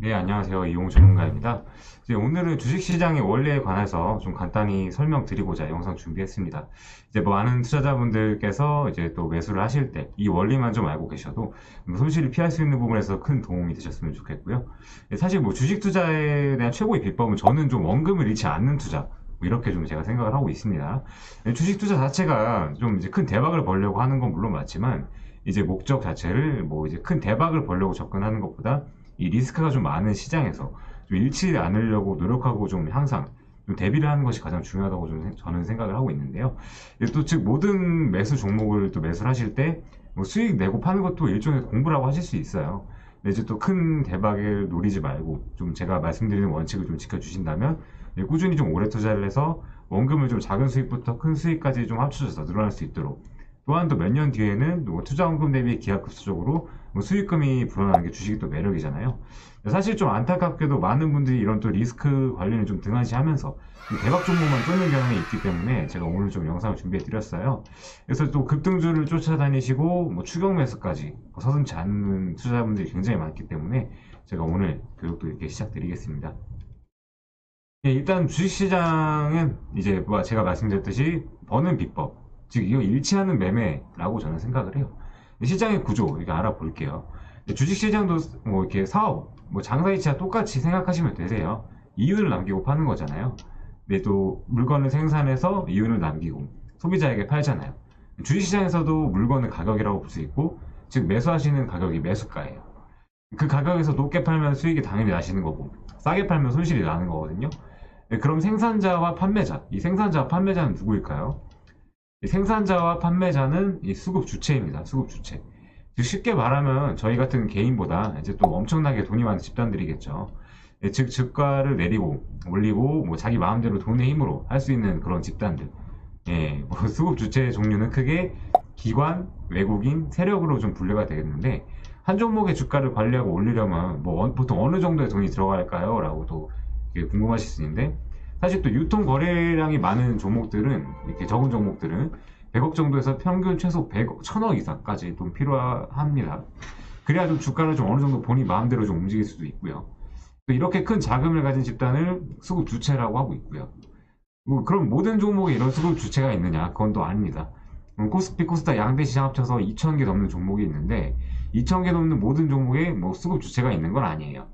네, 안녕하세요. 이용 전문가입니다. 이제 오늘은 주식시장의 원리에 관해서 좀 간단히 설명드리고자 영상 준비했습니다. 이제 뭐 많은 투자자분들께서 이제 또 매수를 하실 때 이 원리만 좀 알고 계셔도 뭐 손실을 피할 수 있는 부분에서 큰 도움이 되셨으면 좋겠고요. 사실 뭐 주식 투자에 대한 최고의 비법은 저는 좀 원금을 잃지 않는 투자, 뭐 이렇게 좀 제가 생각을 하고 있습니다. 주식 투자 자체가 좀 이제 큰 대박을 벌려고 하는 건 물론 맞지만 이제 목적 자체를 뭐 이제 큰 대박을 벌려고 접근하는 것보다 이 리스크가 좀 많은 시장에서 좀 잃지 않으려고 노력하고 좀 항상 좀 대비를 하는 것이 가장 중요하다고 좀 저는 생각을 하고 있는데요. 또 즉 모든 매수 종목을 또 매수를 하실 때 뭐 수익 내고 파는 것도 일종의 공부라고 하실 수 있어요. 근데 이제 또 큰 대박을 노리지 말고 좀 제가 말씀드리는 원칙을 좀 지켜주신다면 꾸준히 좀 오래 투자를 해서 원금을 좀 작은 수익부터 큰 수익까지 좀 합쳐져서 늘어날 수 있도록, 또한 또 몇 년 뒤에는 뭐 투자원금 대비 기하급수적으로 뭐 수익금이 불어나는 게 주식이 또 매력이잖아요. 사실 좀 안타깝게도 많은 분들이 이런 또 리스크 관리를 좀 등한시하면서 대박 종목만 쫓는 경향이 있기 때문에 제가 오늘 좀 영상을 준비해 드렸어요. 그래서 또 급등주를 쫓아다니시고 뭐 추격 매수까지 서슴지 않는 투자자분들이 굉장히 많기 때문에 제가 오늘 교육도 이렇게 시작드리겠습니다. 일단 주식시장은 이제 뭐 제가 말씀드렸듯이 버는 비법, 즉 이거 일치하는 매매라고 저는 생각을 해요. 시장의 구조 이렇게 알아볼게요. 주식시장도 뭐 이렇게 사업, 뭐 장사이치와 똑같이 생각하시면 되세요. 이윤을 남기고 파는 거잖아요. 근데 또 물건을 생산해서 이윤을 남기고 소비자에게 팔잖아요. 주식시장에서도 물건을 가격이라고 볼 수 있고, 즉 매수하시는 가격이 매수가예요. 그 가격에서 높게 팔면 수익이 당연히 나시는 거고, 싸게 팔면 손실이 나는 거거든요. 그럼 생산자와 판매자, 이 생산자와 판매자는 누구일까요? 이 생산자와 판매자는 이 수급 주체입니다. 수급 주체. 즉 쉽게 말하면 저희 같은 개인보다 이제 또 엄청나게 돈이 많은 집단들이겠죠. 즉 주가를 내리고 올리고 뭐 자기 마음대로 돈의 힘으로 할 수 있는 그런 집단들. 뭐 수급 주체의 종류는 크게 기관, 외국인, 세력으로 좀 분류가 되겠는데, 한 종목의 주가를 관리하고 올리려면 뭐 보통 어느 정도의 돈이 들어갈까요? 라고 또 궁금하실 수 있는데, 사실 또 유통 거래량이 많은 종목들은, 이렇게 적은 종목들은 100억 정도에서 평균 최소 100억, 1000억 이상까지 좀 필요합니다. 그래야 좀 주가를 좀 어느 정도 본인 마음대로 좀 움직일 수도 있고요. 또 이렇게 큰 자금을 가진 집단을 수급 주체라고 하고 있고요. 뭐 그럼 모든 종목에 이런 수급 주체가 있느냐? 그건 또 아닙니다. 코스피, 코스닥 양대 시장 합쳐서 2,000개 넘는 종목이 있는데 2,000개 넘는 모든 종목에 뭐 수급 주체가 있는 건 아니에요.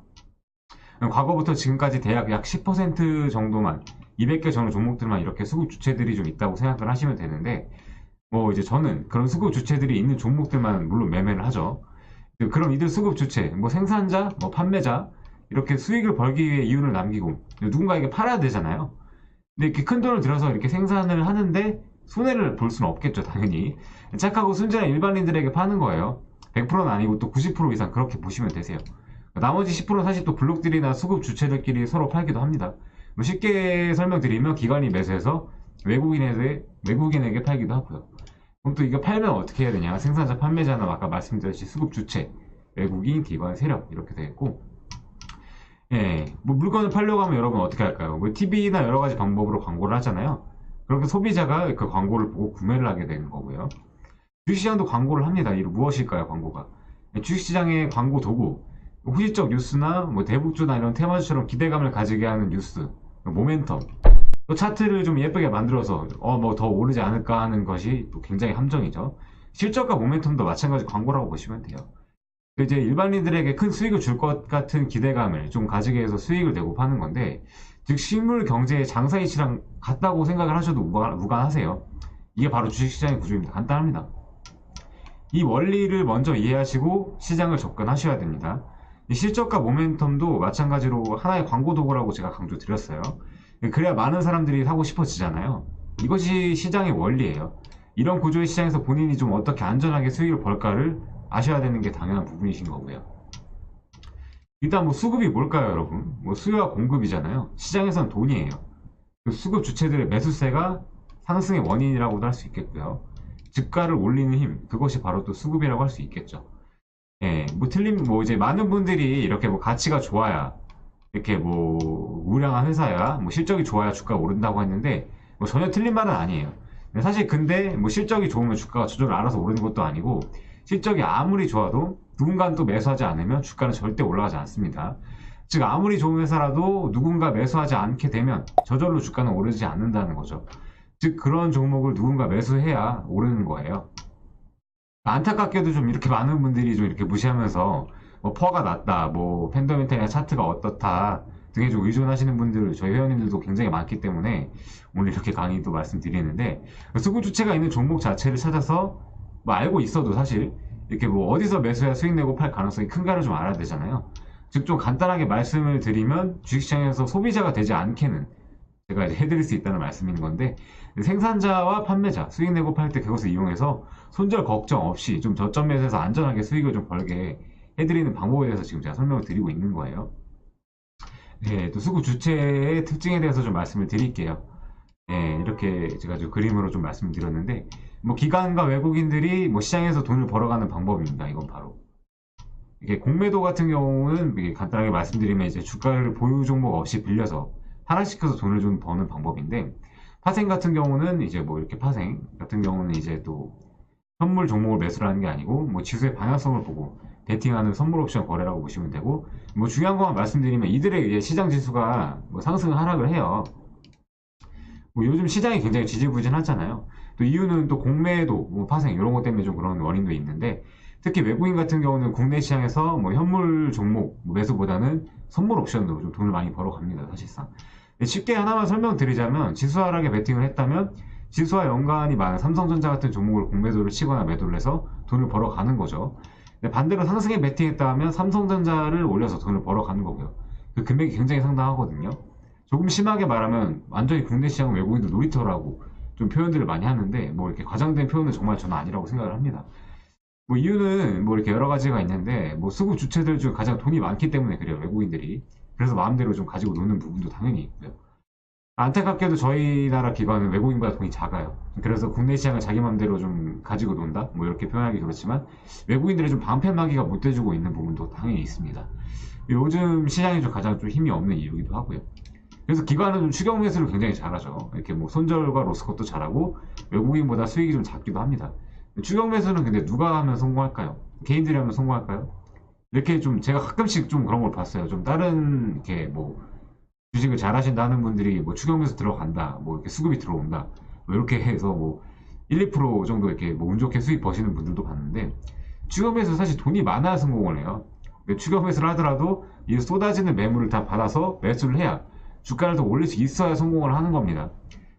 과거부터 지금까지 대략 약 10% 정도만, 200개 정도 종목들만 이렇게 수급 주체들이 좀 있다고 생각을 하시면 되는데, 뭐 이제 저는 그런 수급 주체들이 있는 종목들만 물론 매매를 하죠. 그럼 이들 수급 주체, 뭐 생산자, 뭐 판매자, 이렇게 수익을 벌기 위해 이윤을 남기고 누군가에게 팔아야 되잖아요. 근데 이렇게 큰 돈을 들여서 이렇게 생산을 하는데 손해를 볼 수는 없겠죠, 당연히. 착하고 순진한 일반인들에게 파는 거예요. 100%는 아니고 또 90% 이상 그렇게 보시면 되세요. 나머지 10%는 사실 또 블록들이나 수급 주체들끼리 서로 팔기도 합니다. 뭐 쉽게 설명드리면 기관이 매수해서 외국인에게 팔기도 하고요. 그럼 또 이거 팔면 어떻게 해야 되냐? 생산자, 판매자는 아까 말씀드렸듯이 수급 주체, 외국인, 기관, 세력 이렇게 되겠고, 뭐 물건을 팔려고 하면 여러분 어떻게 할까요? 뭐 TV나 여러 가지 방법으로 광고를 하잖아요. 그렇게 소비자가 그 광고를 보고 구매를 하게 되는 거고요. 주식시장도 광고를 합니다. 이 무엇일까요, 광고가? 주식시장의 광고 도구, 후지적 뉴스나 뭐 대북주나 이런 테마주처럼 기대감을 가지게 하는 뉴스, 모멘텀, 또 차트를 좀 예쁘게 만들어서 뭐 더 오르지 않을까 하는 것이 또 굉장히 함정이죠. 실적과 모멘텀도 마찬가지 광고라고 보시면 돼요. 이제 일반인들에게 큰 수익을 줄 것 같은 기대감을 좀 가지게 해서 수익을 내고 파는 건데, 즉 실물 경제의 장사 이치랑 같다고 생각을 하셔도 무관하세요. 이게 바로 주식시장의 구조입니다. 간단합니다. 이 원리를 먼저 이해하시고 시장을 접근하셔야 됩니다. 이 실적과 모멘텀도 마찬가지로 하나의 광고 도구라고 제가 강조드렸어요. 그래야 많은 사람들이 사고 싶어지잖아요. 이것이 시장의 원리예요. 이런 구조의 시장에서 본인이 좀 어떻게 안전하게 수익을 벌까를 아셔야 되는 게 당연한 부분이신 거고요. 일단 뭐 수급이 뭘까요, 여러분? 뭐 수요와 공급이잖아요. 시장에선 돈이에요. 그 수급 주체들의 매수세가 상승의 원인이라고도 할 수 있겠고요. 주가를 올리는 힘, 그것이 바로 또 수급이라고 할 수 있겠죠. 뭐 이제 많은 분들이 이렇게 뭐 가치가 좋아야, 이렇게 뭐 우량한 회사야, 뭐 실적이 좋아야 주가가 오른다고 했는데, 뭐 전혀 틀린 말은 아니에요. 사실 근데 뭐 실적이 좋으면 주가가 저절로 알아서 오르는 것도 아니고, 실적이 아무리 좋아도 누군가는 또 매수하지 않으면 주가는 절대 올라가지 않습니다. 즉 아무리 좋은 회사라도 누군가 매수하지 않게 되면 저절로 주가는 오르지 않는다는 거죠. 즉 그런 종목을 누군가 매수해야 오르는 거예요. 안타깝게도 좀 이렇게 많은 분들이 좀 이렇게 무시하면서 뭐 퍼가 낮다, 뭐 펀더멘탈이나 차트가 어떻다 등에 좀 의존하시는 분들, 저희 회원님들도 굉장히 많기 때문에 오늘 이렇게 강의도 말씀드리는데, 수급 주체가 있는 종목 자체를 찾아서 뭐 알고 있어도 사실 이렇게 뭐 어디서 매수해야 수익 내고 팔 가능성이 큰가를 좀 알아야 되잖아요. 즉 좀 간단하게 말씀을 드리면 주식시장에서 소비자가 되지 않게는 제가 이제 해드릴 수 있다는 말씀인 건데, 생산자와 판매자 수익 내고 팔 때 그것을 이용해서 손절 걱정 없이 좀 저점 매수해서 안전하게 수익을 좀 벌게 해드리는 방법에 대해서 지금 제가 설명을 드리고 있는 거예요. 네, 또 수급 주체의 특징에 대해서 좀 말씀을 드릴게요. 네, 이렇게 제가 좀 그림으로 좀 말씀드렸는데, 뭐 기관과 외국인들이 뭐 시장에서 돈을 벌어가는 방법입니다. 이건 바로 이게 공매도 같은 경우는 이게 간단하게 말씀드리면 이제 주가를 보유 종목 없이 빌려서 하락시켜서 돈을 좀 버는 방법인데, 파생 같은 경우는 이제 뭐 이렇게 파생 같은 경우는 이제 또 현물 종목을 매수를 하는 게 아니고 뭐 지수의 방향성을 보고 베팅하는 선물 옵션 거래라고 보시면 되고, 뭐 중요한 것만 말씀드리면 이들의 이제 시장 지수가 뭐 상승 하락을 해요. 뭐 요즘 시장이 굉장히 지지부진하잖아요. 또 이유는 또 공매도, 뭐 파생 이런 것 때문에 좀 그런 원인도 있는데, 특히 외국인 같은 경우는 국내 시장에서 뭐 현물 종목 매수보다는 선물 옵션으로 좀 돈을 많이 벌어갑니다, 사실상. 쉽게 하나만 설명드리자면, 지수 하락에 베팅을 했다면 지수와 연관이 많은 삼성전자 같은 종목을 공매도를 치거나 매도를 해서 돈을 벌어가는 거죠. 반대로 상승에 베팅했다 하면 삼성전자를 올려서 돈을 벌어가는 거고요. 그 금액이 굉장히 상당하거든요. 조금 심하게 말하면 완전히 국내 시장 외국인들 놀이터라고 좀 표현들을 많이 하는데, 뭐 이렇게 과장된 표현은 정말 저는 아니라고 생각을 합니다. 뭐 이유는 뭐 이렇게 여러 가지가 있는데, 뭐 수급 주체들 중 가장 돈이 많기 때문에 그래요, 외국인들이. 그래서 마음대로 좀 가지고 노는 부분도 당연히 있고요. 안타깝게도 저희 나라 기관은 외국인보다 돈이 작아요. 그래서 국내 시장을 자기 맘대로 좀 가지고 논다? 뭐 이렇게 표현하기 그렇지만, 외국인들이 좀 방패막이가 못 돼주고 있는 부분도 당연히 있습니다. 요즘 시장이 좀 가장 좀 힘이 없는 이유기도 하고요. 그래서 기관은 좀 추격 매수를 굉장히 잘하죠. 이렇게 뭐 손절과 로스컷도 잘하고 외국인보다 수익이 좀 작기도 합니다. 추격 매수는 근데 누가 하면 성공할까요? 개인들이 하면 성공할까요? 이렇게 좀 제가 가끔씩 좀 그런 걸 봤어요. 좀 다른 이렇게 뭐 주식을 잘 하신다는 분들이 뭐 추격 매수 들어간다, 뭐 이렇게 수급이 들어온다, 뭐 이렇게 해서 뭐 1, 2% 정도 이렇게 뭐 운 좋게 수익 버시는 분들도 봤는데, 추격 매수 사실 돈이 많아야 성공을 해요. 추격 매수를 하더라도 이 쏟아지는 매물을 다 받아서 매수를 해야 주가를 더 올릴 수 있어야 성공을 하는 겁니다.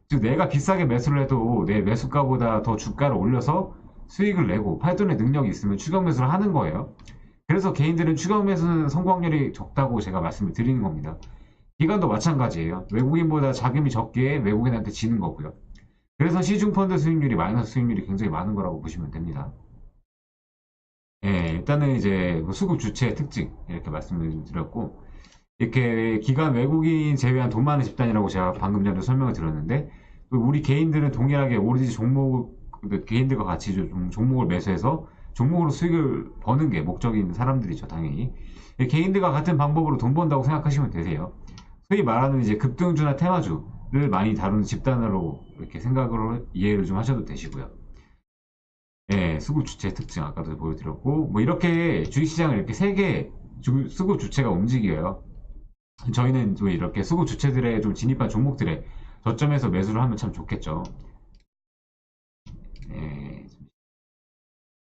즉 내가 비싸게 매수를 해도 내 매수가보다 더 주가를 올려서 수익을 내고 팔 돈의 능력이 있으면 추격 매수를 하는 거예요. 그래서 개인들은 추격 매수는 성공 확률이 적다고 제가 말씀을 드리는 겁니다. 기관도 마찬가지예요. 외국인보다 자금이 적기에 외국인한테 지는 거고요. 그래서 시중펀드 수익률이 마이너스 수익률이 굉장히 많은 거라고 보시면 됩니다. 일단은 이제 뭐 수급 주체의 특징 이렇게 말씀을 좀 드렸고, 이렇게 기관 외국인 제외한 돈 많은 집단이라고 제가 방금 전에 설명을 드렸는데, 우리 개인들은 동일하게 오로지 개인들과 같이 종목을 매수해서 종목으로 수익을 버는 게 목적인 사람들이죠, 당연히. 개인들과 같은 방법으로 돈 번다고 생각하시면 되세요. 소위 말하는 이제 급등주나 테마주를 많이 다루는 집단으로 이렇게 생각으로 이해를 좀 하셔도 되시고요. 수급 주체 특징 아까도 보여드렸고, 뭐 이렇게 주식시장을 이렇게 세 개 수급 주체가 움직여요. 저희는 좀 이렇게 수급 주체들의 좀 진입한 종목들에 저점에서 매수를 하면 참 좋겠죠.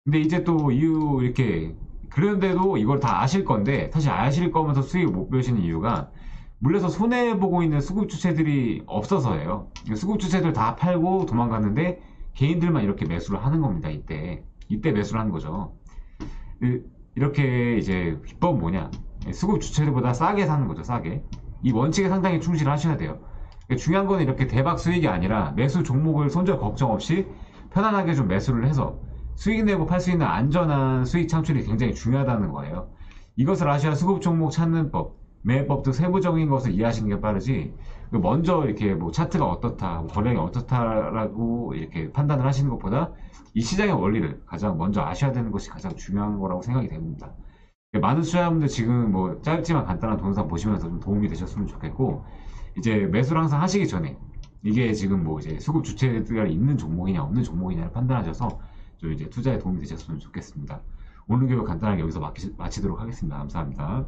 근데 이제 또 이유 이렇게 그런데도 이걸 다 아실 건데, 사실 아실 거면서 수익을 못 보시는 이유가 물려서 손해보고 있는 수급 주체들이 없어서예요. 수급 주체들 다 팔고 도망갔는데 개인들만 이렇게 매수를 하는 겁니다. 이때 매수를 하는 거죠. 이렇게 이제 비법은 뭐냐, 수급 주체들보다 싸게 사는 거죠. 싸게. 이 원칙에 상당히 충실하셔야 돼요. 중요한 건 이렇게 대박 수익이 아니라 매수 종목을 손절 걱정 없이 편안하게 좀 매수를 해서 수익 내고 팔 수 있는 안전한 수익 창출이 굉장히 중요하다는 거예요. 이것을 아셔야 수급 종목 찾는 법, 매매법 등 세부적인 것을 이해하시는 게 빠르지, 먼저 이렇게 뭐 차트가 어떻다, 뭐 거래량이 어떻다라고 이렇게 판단을 하시는 것보다 이 시장의 원리를 가장 먼저 아셔야 되는 것이 가장 중요한 거라고 생각이 됩니다. 많은 투자자분들 지금 뭐 짧지만 간단한 동영상 보시면서 좀 도움이 되셨으면 좋겠고, 이제 매수를 항상 하시기 전에 이게 지금 뭐 이제 수급 주체들이 있는 종목이냐 없는 종목이냐를 판단하셔서 좀 이제 투자에 도움이 되셨으면 좋겠습니다. 오늘 교육 간단하게 여기서 마치도록 하겠습니다. 감사합니다.